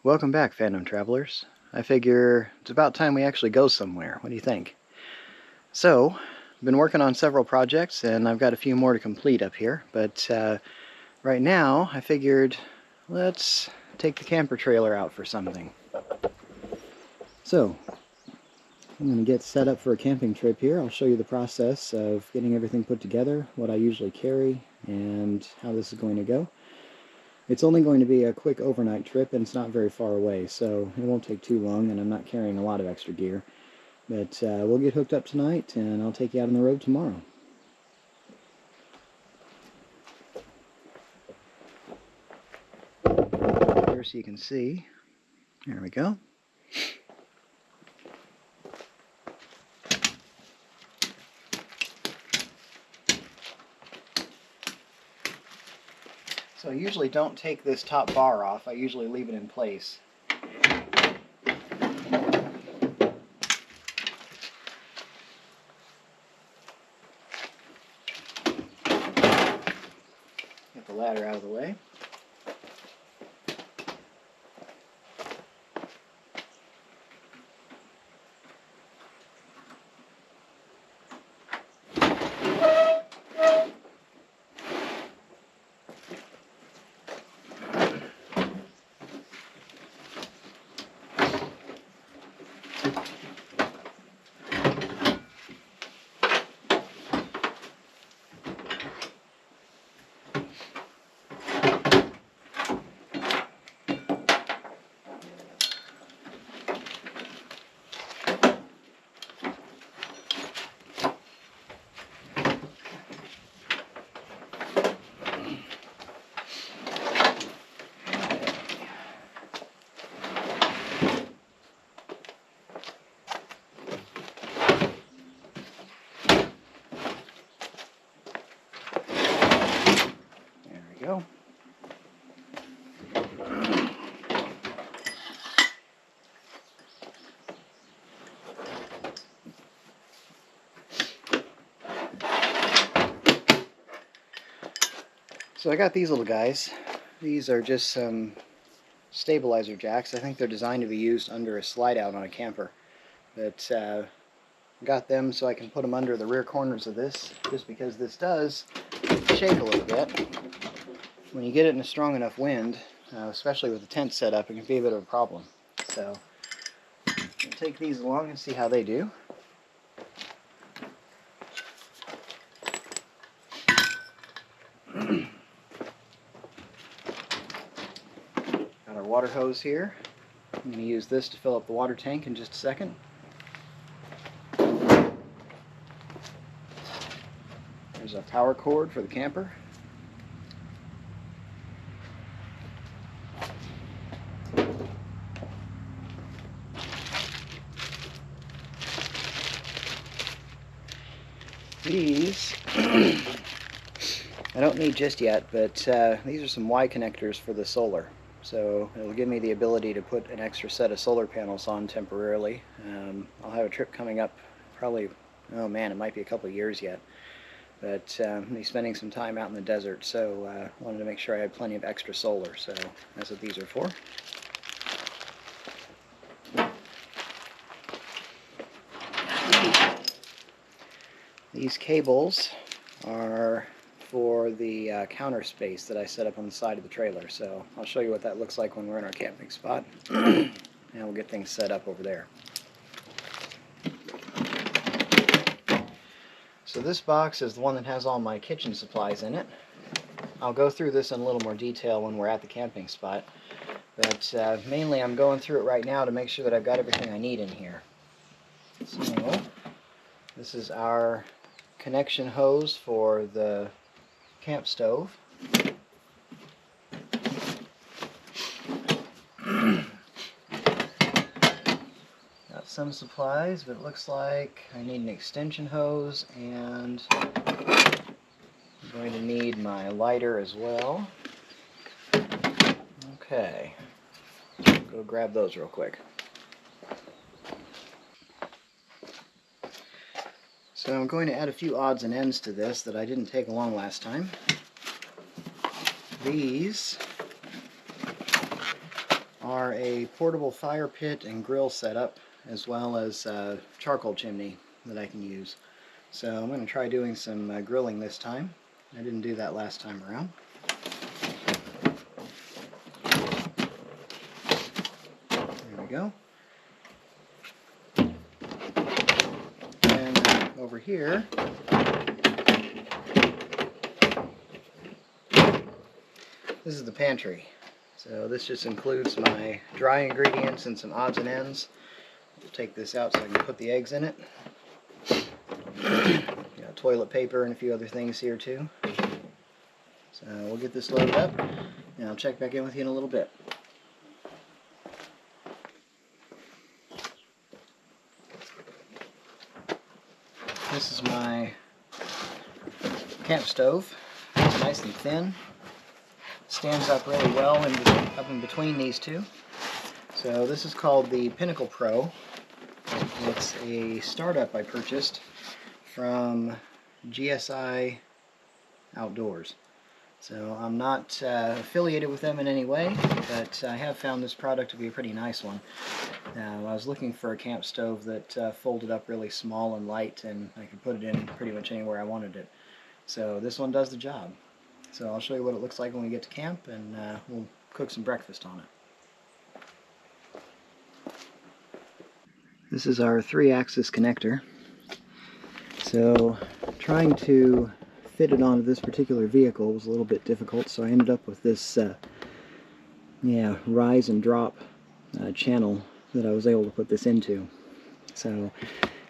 Welcome back, Phantom Travelers. I figure it's about time we actually go somewhere. What do you think? So, I've been working on several projects, and I've got a few more to complete up here, but right now I figured let's take the camper trailer out for something. So, I'm going to get set up for a camping trip here. I'll show you the process of getting everything put together, what I usually carry, and how this is going to go. It's only going to be a quick overnight trip, and it's not very far away, so it won't take too long, and I'm not carrying a lot of extra gear. But we'll get hooked up tonight, and I'll take you out on the road tomorrow. Here so you can see. There we go. So I usually don't take this top bar off. I usually leave it in place. Get the ladder out of the way. Go. So I got these little guys. These are just some stabilizer jacks. I think they're designed to be used under a slide out on a camper. But got them so I can put them under the rear corners of this, just because this does shake a little bit. When you get it in a strong enough wind, especially with the tent set up, it can be a bit of a problem. So we'll take these along and see how they do. Got our water hose here. I'm going to use this to fill up the water tank in just a second. There's a power cord for the camper. These I don't need just yet, but these are some Y connectors for the solar. So it'll give me the ability to put an extra set of solar panels on temporarily. I'll have a trip coming up probably, oh man, it might be a couple of years yet. But I'll be spending some time out in the desert, so I wanted to make sure I had plenty of extra solar. So that's what these are for. These cables are for the counter space that I set up on the side of the trailer. So I'll show you what that looks like when we're in our camping spot. And we'll get things set up over there. So this box is the one that has all my kitchen supplies in it. I'll go through this in a little more detail when we're at the camping spot. But mainly I'm going through it right now to make sure that I've got everything I need in here. So this is our connection hose for the camp stove. Got some supplies, but it looks like I need an extension hose, and I'm going to need my lighter as well. Okay, go grab those real quick. So I'm going to add a few odds and ends to this that I didn't take along last time. These are a portable fire pit and grill setup, as well as a charcoal chimney that I can use. So I'm going to try doing some grilling this time. I didn't do that last time around. There we go. And over here, this is the pantry. So this just includes my dry ingredients and some odds and ends. We'll take this out so I can put the eggs in it. Got toilet paper and a few other things here too. So we'll get this loaded up and I'll check back in with you in a little bit. This is my camp stove. It's nice and thin. Stands up really well up in between these two. So this is called the Pinnacle Pro. It's a startup I purchased from GSI Outdoors. So I'm not affiliated with them in any way, but I have found this product to be a pretty nice one. I was looking for a camp stove that folded up really small and light, and I could put it in pretty much anywhere I wanted it. So this one does the job. So I'll show you what it looks like when we get to camp, and we'll cook some breakfast on it. This is our 3-axis connector. So trying to fit it onto this particular vehicle was a little bit difficult, so I ended up with this rise and drop channel that I was able to put this into. So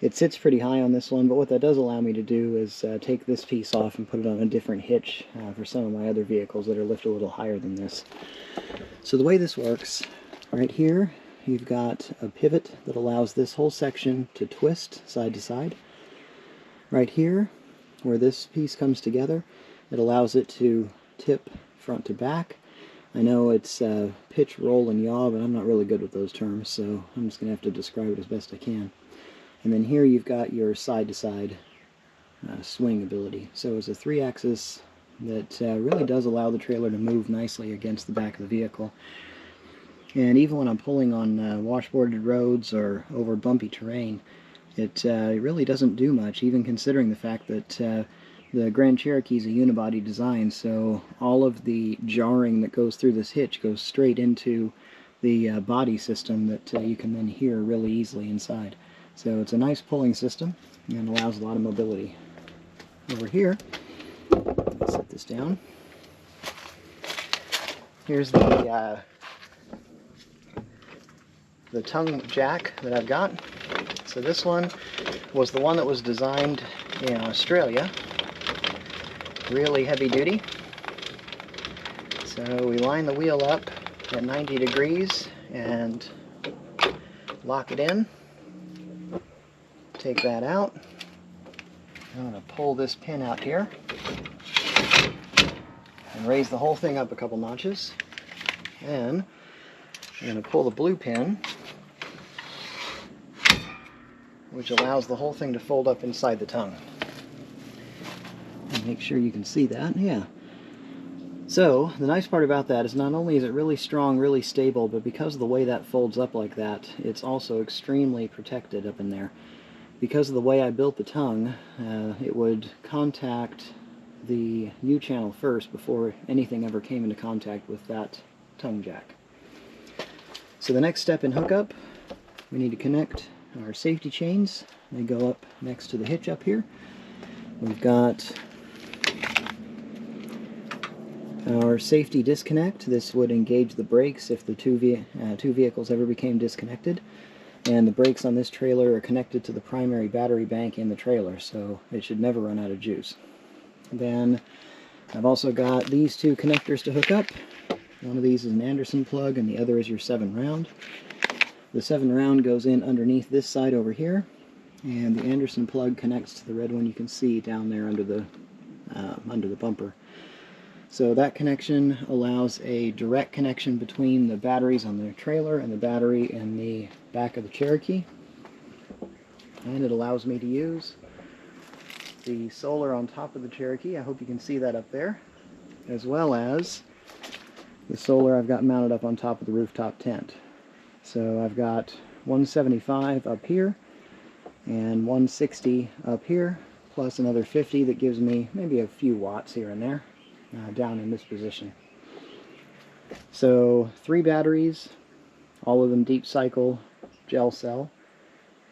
it sits pretty high on this one, but what that does allow me to do is take this piece off and put it on a different hitch for some of my other vehicles that are lifted a little higher than this. So the way this works, right here you've got a pivot that allows this whole section to twist side to side. Right here, where this piece comes together, it allows it to tip front to back. I know it's pitch, roll, and yaw, but I'm not really good with those terms, so I'm just going to have to describe it as best I can. And then here you've got your side-to-side swing ability. So it's a 3-axis that really does allow the trailer to move nicely against the back of the vehicle. And even when I'm pulling on washboarded roads or over bumpy terrain, it really doesn't do much, even considering the fact that the Grand Cherokee is a unibody design, so all of the jarring that goes through this hitch goes straight into the body system that you can then hear really easily inside. So it's a nice pulling system and allows a lot of mobility. Over here, let's set this down. Here's the tongue jack that I've got. So this one was the one that was designed in Australia. Really heavy duty. So we line the wheel up at 90 degrees and lock it in. Take that out. I'm going to pull this pin out here and raise the whole thing up a couple notches. Then I'm going to pull the blue pin, which allows the whole thing to fold up inside the tongue. And make sure you can see that. Yeah. So the nice part about that is not only is it really strong, really stable, but because of the way that folds up like that, it's also extremely protected up in there. Because of the way I built the tongue, it would contact the U-channel first before anything ever came into contact with that tongue jack. So the next step in hookup, we need to connect our safety chains. They go up next to the hitch up here. We've got our safety disconnect. This would engage the brakes if the two vehicles ever became disconnected. And the brakes on this trailer are connected to the primary battery bank in the trailer, so it should never run out of juice. Then I've also got these two connectors to hook up. One of these is an Anderson plug and the other is your 7-round. The 7-round goes in underneath this side over here, and the Anderson plug connects to the red one you can see down there under the bumper. So that connection allows a direct connection between the batteries on the trailer and the battery in the back of the Cherokee. And it allows me to use the solar on top of the Cherokee. I hope you can see that up there. As well as The solar I've got mounted up on top of the rooftop tent. So I've got 175 up here and 160 up here, plus another 50 that gives me maybe a few watts here and there down in this position. So 3 batteries, all of them deep cycle gel cell,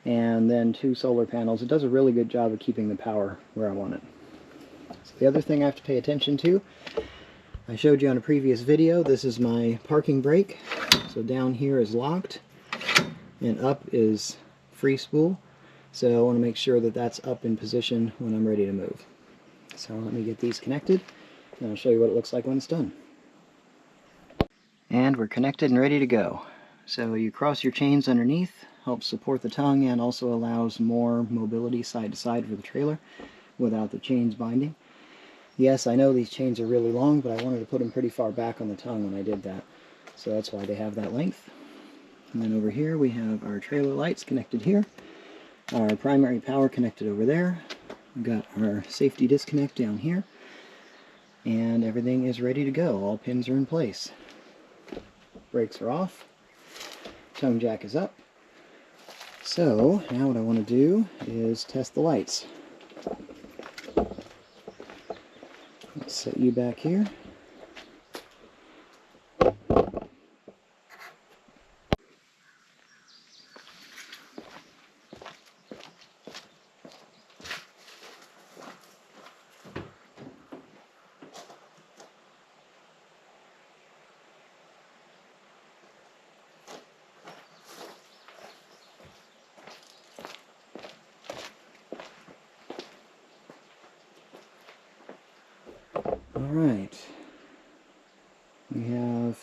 and then 2 solar panels. It does a really good job of keeping the power where I want it. So the other thing I have to pay attention to, I showed you on a previous video, this is my parking brake. So down here is locked and up is free spool. So I want to make sure that that's up in position when I'm ready to move. So let me get these connected and I'll show you what it looks like when it's done. And we're connected and ready to go. So you cross your chains underneath, helps support the tongue and also allows more mobility side to side for the trailer without the chains binding. Yes, I know these chains are really long, but I wanted to put them pretty far back on the tongue when I did that. So that's why they have that length. And then over here we have our trailer lights connected here. Our primary power connected over there. We've got our safety disconnect down here. And everything is ready to go. All pins are in place. Brakes are off. Tongue jack is up. So now what I want to do is test the lights. Let's set you back here. Alright, we have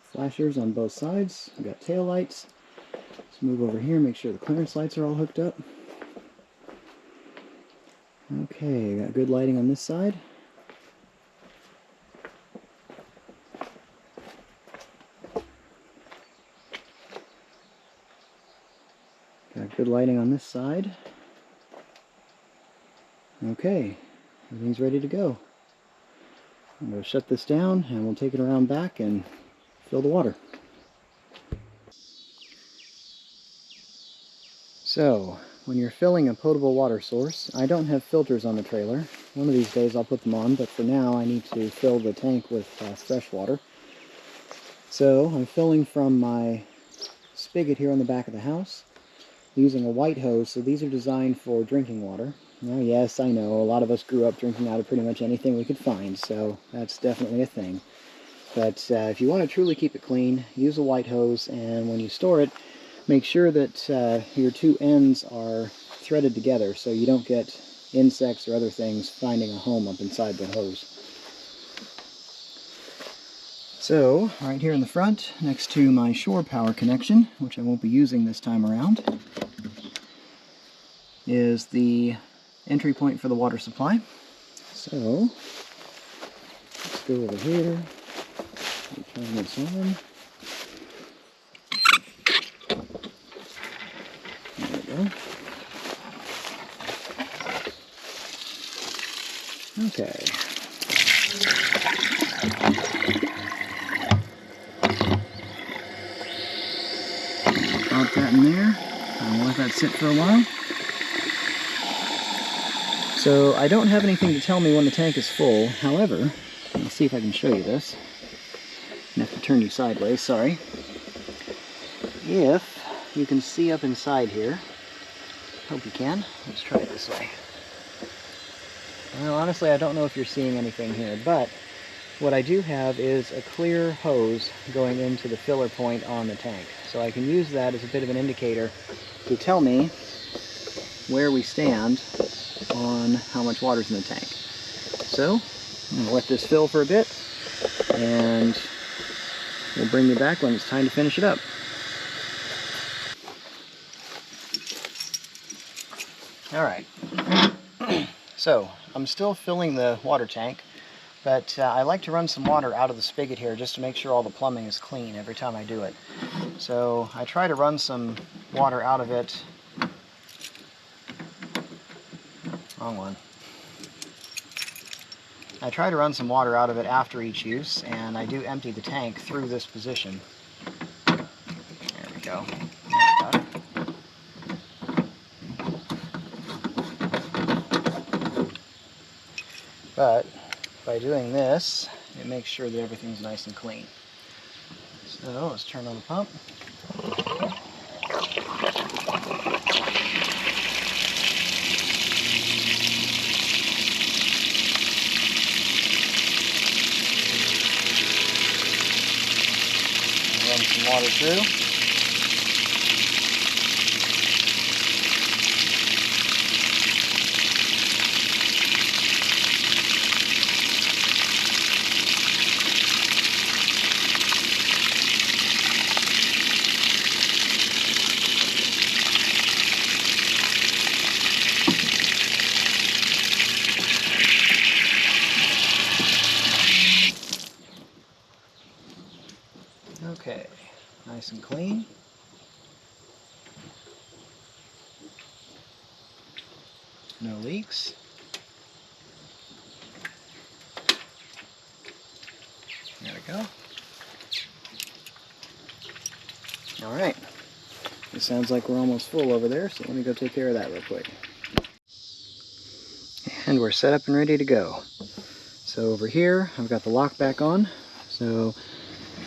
flashers on both sides, we've got tail lights. Let's move over here, make sure the clearance lights are all hooked up. Okay, got good lighting on this side. Got good lighting on this side. Okay, everything's ready to go. I'm going to shut this down and we'll take it around back and fill the water. So, when you're filling a potable water source, I don't have filters on the trailer. One of these days I'll put them on, but for now I need to fill the tank with fresh water. So I'm filling from my spigot here on the back of the house using a white hose. So these are designed for drinking water. Now, yes, I know, a lot of us grew up drinking out of pretty much anything we could find, so that's definitely a thing. But if you want to truly keep it clean, use a white hose, and when you store it, make sure that your 2 ends are threaded together so you don't get insects or other things finding a home up inside the hose. So, right here in the front, next to my shore power connection, which I won't be using this time around, is the entry point for the water supply. So, let's go over here, turn this on. There we go. Okay. Pop that in there, and we'll let that sit for a while. So I don't have anything to tell me when the tank is full. However, let me see if I can show you this. I have to turn you sideways, sorry. If you can see up inside here, hope you can. Let's try it this way. Well, honestly, I don't know if you're seeing anything here, but what I do have is a clear hose going into the filler point on the tank. So I can use that as a bit of an indicator to tell me where we stand on how much water's in the tank. So, I'm going to let this fill for a bit, and we'll bring you back when it's time to finish it up. Alright, so I'm still filling the water tank, but I like to run some water out of the spigot here just to make sure all the plumbing is clean every time I do it. So I try to run some water out of it. Wrong one. I try to run some water out of it after each use, and I do empty the tank through this position. There we go. Got it. But by doing this, it makes sure that everything's nice and clean. So let's turn on the pump. Run some water through. Okay, nice and clean. No leaks. There we go. All right. It sounds like we're almost full over there, so let me go take care of that real quick. And we're set up and ready to go. So over here, I've got the lock back on. So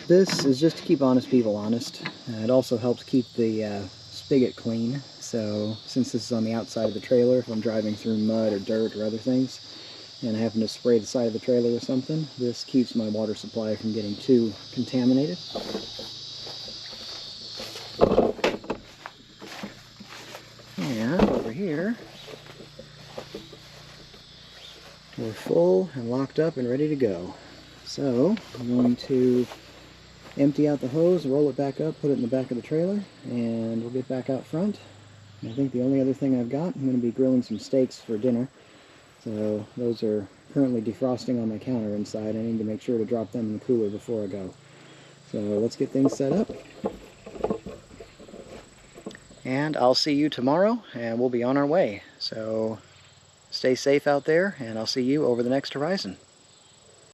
this is just to keep honest people honest. It also helps keep the spigot clean. So since this is on the outside of the trailer, if I'm driving through mud or dirt or other things, and I happen to spray the side of the trailer with something, this keeps my water supply from getting too contaminated. And over here, we're full and locked up and ready to go. So I'm going to empty out the hose, roll it back up, put it in the back of the trailer, and we'll get back out front. And I think the only other thing I've got, I'm going to be grilling some steaks for dinner. So those are currently defrosting on my counter inside. I need to make sure to drop them in the cooler before I go. So let's get things set up. And I'll see you tomorrow, and we'll be on our way. So stay safe out there, and I'll see you over the next horizon.